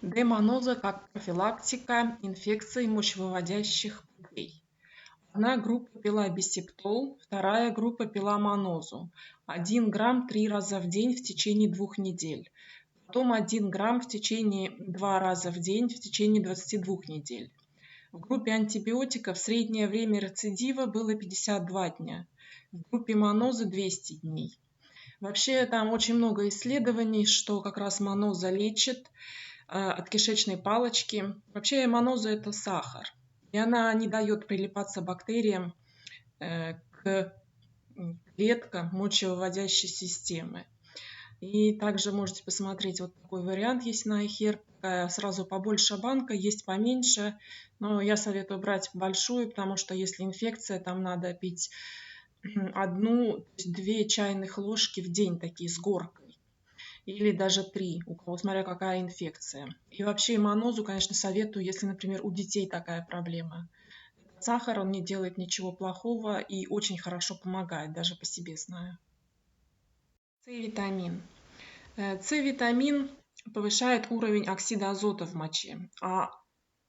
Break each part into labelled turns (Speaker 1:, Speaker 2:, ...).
Speaker 1: Д-моноза как профилактика инфекций мочевыводящих путей. Одна группа пила бисептол, вторая группа пила монозу. 1 грамм 3 раза в день в течение 2 недель. Потом 1 грамм в течение 2 раза в день в течение 22 недель. В группе антибиотиков среднее время рецидива было 52 дня. В группе монозы 200 дней. Вообще там очень много исследований, что как раз моноза лечит от кишечной палочки. Вообще моноза – это сахар, и она не дает прилипаться бактериям к клеткам мочевыводящей системы. И также можете посмотреть, вот такой вариант есть на iHerb. Сразу побольше банка, есть поменьше, но я советую брать большую, потому что если инфекция, там надо пить 1-2 чайных ложки в день, такие с горкой. Или даже 3, у кого смотря какая инфекция. И вообще монозу, конечно, советую, если, например, у детей такая проблема. Сахар, он не делает ничего плохого и очень хорошо помогает, даже по себе знаю. С-витамин. С-витамин повышает уровень оксида азота в моче, а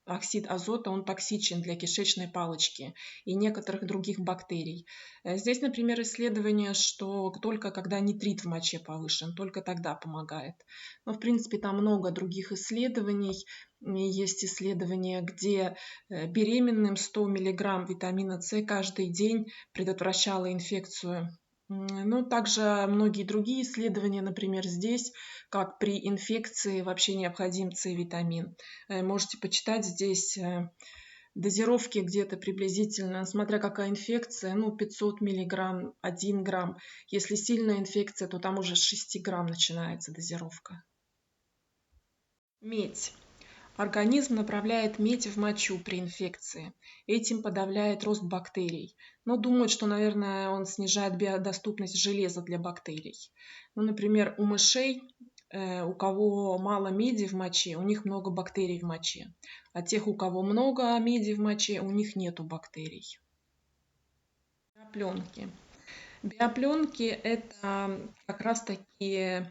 Speaker 1: оксид азота, он токсичен для кишечной палочки и некоторых других бактерий. Здесь, например, исследование, что только когда нитрит в моче повышен, только тогда помогает. Но, в принципе, там много других исследований. Есть исследования, где беременным 100 мг витамина С каждый день предотвращало инфекцию. Ну, также многие другие исследования, например, здесь, как при инфекции вообще необходим С-витамин. Можете почитать здесь дозировки где-то приблизительно, смотря какая инфекция, 500 мг, 1 грамм. Если сильная инфекция, то там уже с 6 грамм начинается дозировка. Медь. Организм направляет медь в мочу при инфекции. Этим подавляет рост бактерий. Но думают, что, наверное, он снижает биодоступность железа для бактерий. Например, у мышей, у кого мало меди в моче, у них много бактерий в моче. А тех, у кого много меди в моче, у них нету бактерий. Биопленки. Биопленки – это как раз таки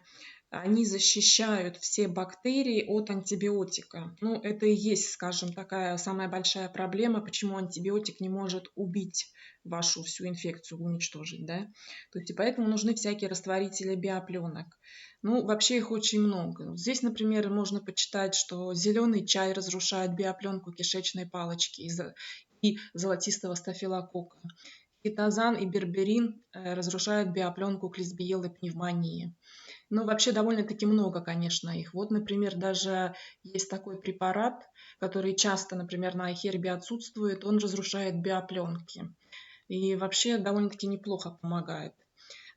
Speaker 1: они защищают все бактерии от антибиотика. Это и есть, скажем, такая самая большая проблема, почему антибиотик не может убить вашу всю инфекцию, уничтожить, да? То есть и поэтому нужны всякие растворители биопленок. Вообще их очень много. Здесь, например, можно почитать, что зеленый чай разрушает биопленку кишечной палочки и золотистого стафилококка. Кетозан и берберин разрушают биопленку клесбиелы пневмонии. Вообще довольно-таки много, конечно, их. Вот, например, даже есть такой препарат, который часто, например, на iHerb отсутствует, он разрушает биопленки. И вообще довольно-таки неплохо помогает.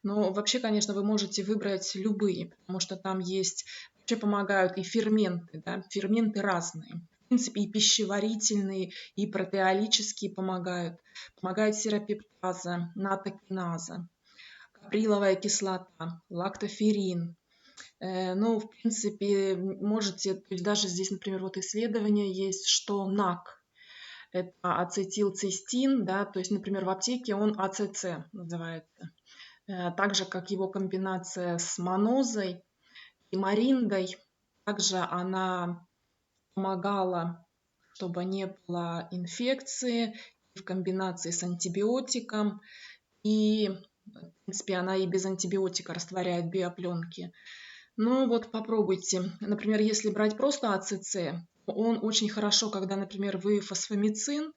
Speaker 1: Но вообще, конечно, вы можете выбрать любые, потому что там есть, вообще помогают и ферменты, да, ферменты разные. В принципе, и пищеварительные, и протеолические помогают. Помогает серопептаза, натокиназа, каприловая кислота, лактоферин. В принципе, можете, то есть даже здесь, например, вот исследование есть, что НАК, это ацетилцистин, да, то есть, например, в аптеке он АЦЦ называется. Так же, как его комбинация с монозой и морингой, также она помогала, чтобы не было инфекции, в комбинации с антибиотиком. И, в принципе, она и без антибиотика растворяет биопленки. Вот попробуйте. Например, если брать просто АЦЦ, он очень хорошо, когда, например, вы фосфомицин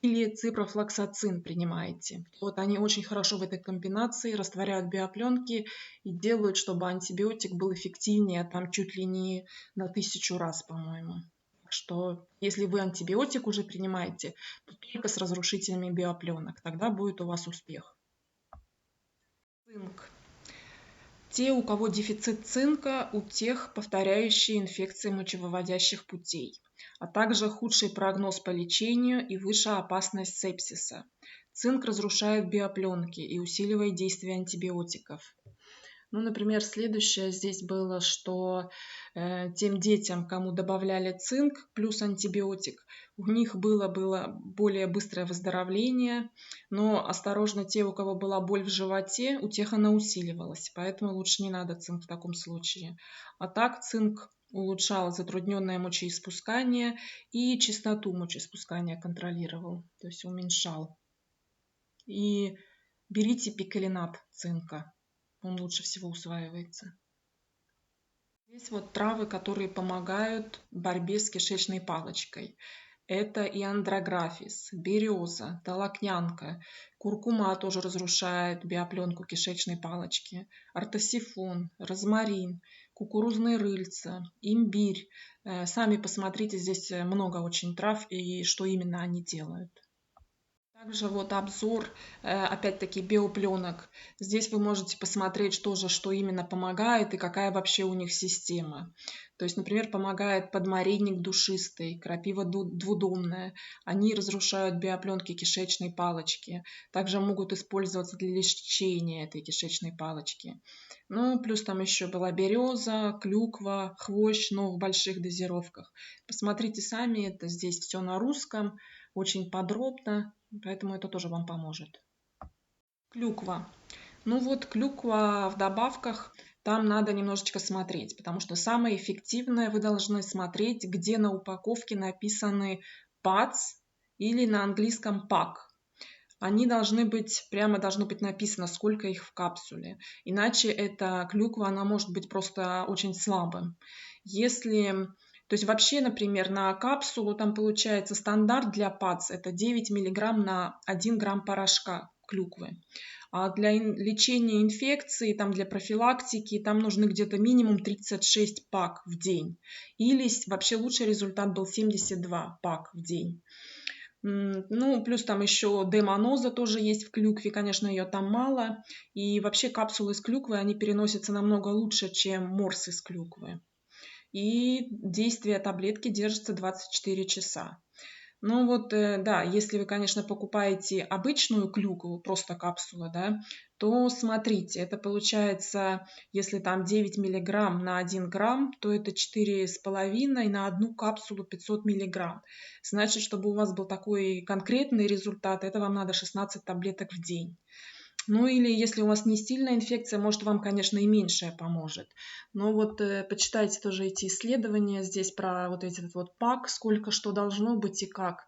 Speaker 1: или ципрофлоксацин принимаете. Вот они очень хорошо в этой комбинации растворяют биопленки и делают, чтобы антибиотик был эффективнее, там чуть ли не на 1000 раз, по-моему. Так что если вы антибиотик уже принимаете, то только с разрушителями биопленок, тогда будет у вас успех. Цинк. Те, у кого дефицит цинка, у тех повторяющие инфекции мочевыводящих путей, а также худший прогноз по лечению и высшая опасность сепсиса. Цинк разрушает биопленки и усиливает действие антибиотиков. Например, следующее здесь было, что тем детям, кому добавляли цинк плюс антибиотик, у них было более быстрое выздоровление, но осторожно, те, у кого была боль в животе, у тех она усиливалась, поэтому лучше не надо цинк в таком случае. А так цинк улучшал затрудненное мочеиспускание и частоту мочеиспускания контролировал, то есть уменьшал. И берите пикалинат цинка, он лучше всего усваивается. Здесь вот травы, которые помогают в борьбе с кишечной палочкой. Это и андрографис, береза, толокнянка, куркума тоже разрушает биопленку кишечной палочки, ортосифон, розмарин, кукурузные рыльца, имбирь. Сами посмотрите, здесь много очень трав и что именно они делают. Также вот обзор, опять-таки, биопленок. Здесь вы можете посмотреть тоже, что именно помогает и какая вообще у них система. То есть, например, помогает подмаринник душистый, крапива двудомная. Они разрушают биопленки кишечной палочки. Также могут использоваться для лечения этой кишечной палочки. Ну, плюс там еще была береза, клюква, хвощ, но в больших дозировках. Посмотрите сами, это здесь все на русском, очень подробно. Поэтому это тоже вам поможет. Клюква. Ну вот клюква в добавках, там надо немножечко смотреть, потому что самое эффективное вы должны смотреть, где на упаковке написаны PATS или на английском PAC. Они должны быть, прямо должно быть написано, сколько их в капсуле. Иначе эта клюква, она может быть просто очень слабым. То есть вообще, например, на капсулу там получается стандарт для ПАЦ это 9 мг на 1 грамм порошка клюквы. А для лечения инфекции, там для профилактики, там нужны где-то минимум 36 пак в день. Или вообще лучший результат был 72 пак в день. Ну, плюс там еще демоноза тоже есть в клюкве, конечно, ее там мало. И вообще капсулы из клюквы, они переносятся намного лучше, чем морс из клюквы. И действие таблетки держится 24 часа. Ну вот, да, если вы, конечно, покупаете обычную клюкву, просто капсулу, да, то смотрите, это получается, если там 9 миллиграмм на 1 грамм, то это 4,5 на одну капсулу 500 миллиграмм. Значит, чтобы у вас был такой конкретный результат, это вам надо 16 таблеток в день. Ну или если у вас не сильная инфекция, может вам, конечно, и меньшая поможет. Но вот почитайте тоже эти исследования здесь про вот этот вот пак, сколько что должно быть и как.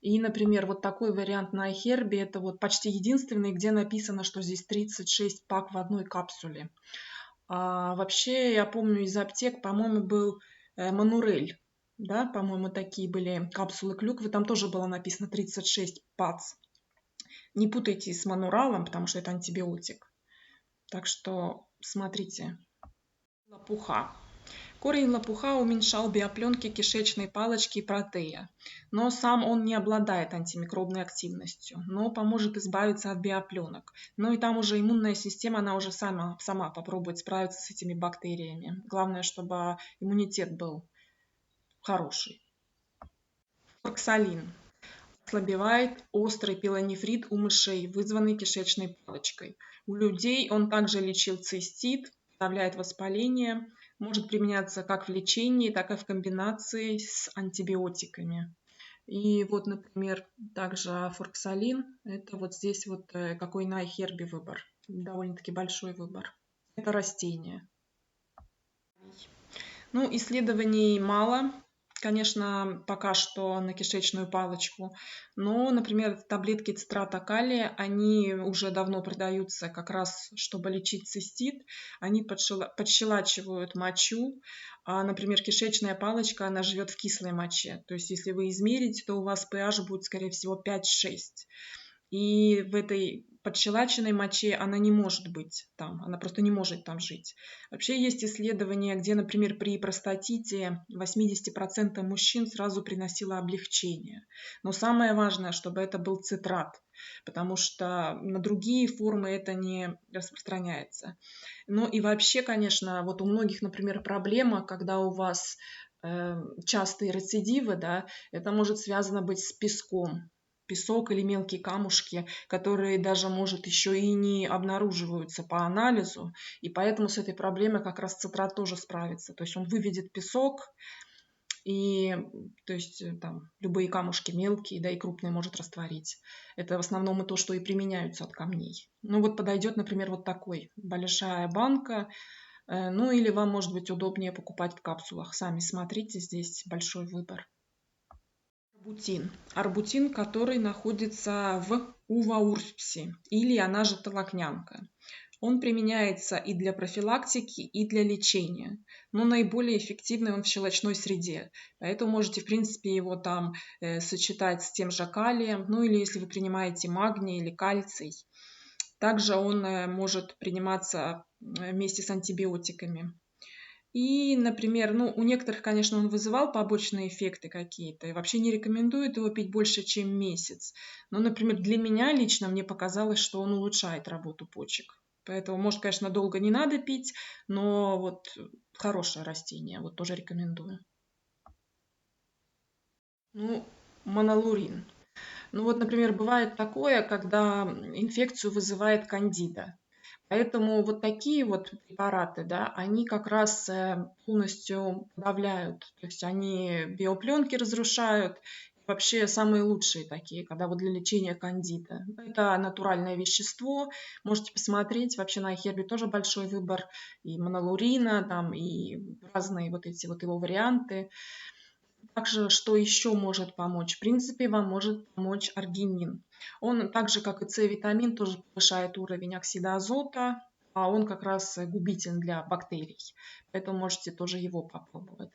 Speaker 1: И, например, вот такой вариант на iHerb, это вот почти единственный, где написано, что здесь 36 пак в одной капсуле. А вообще, я помню из аптек, по-моему, был Манурель. Да, по-моему, такие были капсулы клюквы. Там тоже было написано 36 пац. Не путайте с мануралом, потому что это антибиотик. Так что смотрите. Лопуха. Корень лопуха уменьшал биопленки кишечной палочки и протея, но сам он не обладает антимикробной активностью, но поможет избавиться от биопленок. Ну и там уже иммунная система, она уже сама попробует справиться с этими бактериями. Главное, чтобы иммунитет был хороший. Форксалин. Ослабевает острый пилонефрит у мышей, вызванный кишечной палочкой. У людей он также лечил цистит, подавляет воспаление, может применяться как в лечении, так и в комбинации с антибиотиками. И вот, например, также форксалин, это вот здесь вот какой на iHerb выбор, довольно-таки большой выбор. Это растение. Ну, исследований мало, конечно, пока что на кишечную палочку. Но, например, таблетки цитрата калия, они уже давно продаются как раз, чтобы лечить цистит. Они подщелачивают мочу. Например, кишечная палочка, она живет в кислой моче. То есть, если вы измерите, то у вас pH будет, скорее всего, 5-6. И в этой подщелаченной моче она не может быть там, она просто не может там жить. Вообще есть исследования, где, например, при простатите 80% мужчин сразу приносило облегчение. Но самое важное, чтобы это был цитрат, потому что на другие формы это не распространяется. Ну и вообще, конечно, вот у многих, например, проблема, когда у вас частые рецидивы, да, это может связано быть с песком. Песок или мелкие камушки, которые даже, может, еще и не обнаруживаются по анализу, и поэтому с этой проблемой как раз цитрат тоже справится. То есть он выведет песок, и то есть там любые камушки мелкие, да и крупные может растворить. Это в основном и то, что и применяются от камней. Ну вот подойдет, например, вот такой большая банка, Ну или вам, может быть, удобнее покупать в капсулах. Сами смотрите, здесь большой выбор. Арбутин. Арбутин, который находится в уваурспсе, или она же толокнянка. Он применяется и для профилактики, и для лечения, но наиболее эффективный он в щелочной среде. Поэтому можете, в принципе, его там сочетать с тем же калием, ну или если вы принимаете магний или кальций. Также он может приниматься вместе с антибиотиками. И, например, ну, у некоторых, конечно, он вызывал побочные эффекты какие-то, и вообще не рекомендуют его пить больше, чем месяц. Но, например, для меня лично мне показалось, что он улучшает работу почек. Поэтому, может, конечно, долго не надо пить, но вот хорошее растение, вот тоже рекомендую. Ну, монолурин. Ну вот, например, бывает такое, когда инфекцию вызывает кандида. Поэтому вот такие вот препараты, да, они как раз полностью подавляют, то есть они биопленки разрушают, вообще самые лучшие такие, когда вот для лечения кандида. Это натуральное вещество, можете посмотреть, вообще на Хербе тоже большой выбор и монолурина, там, и разные вот эти вот его варианты. Также, что еще может помочь? В принципе, вам может помочь аргинин. Он, так же как и С-витамин, тоже повышает уровень оксида азота, а он как раз губителен для бактерий. Поэтому можете тоже его попробовать.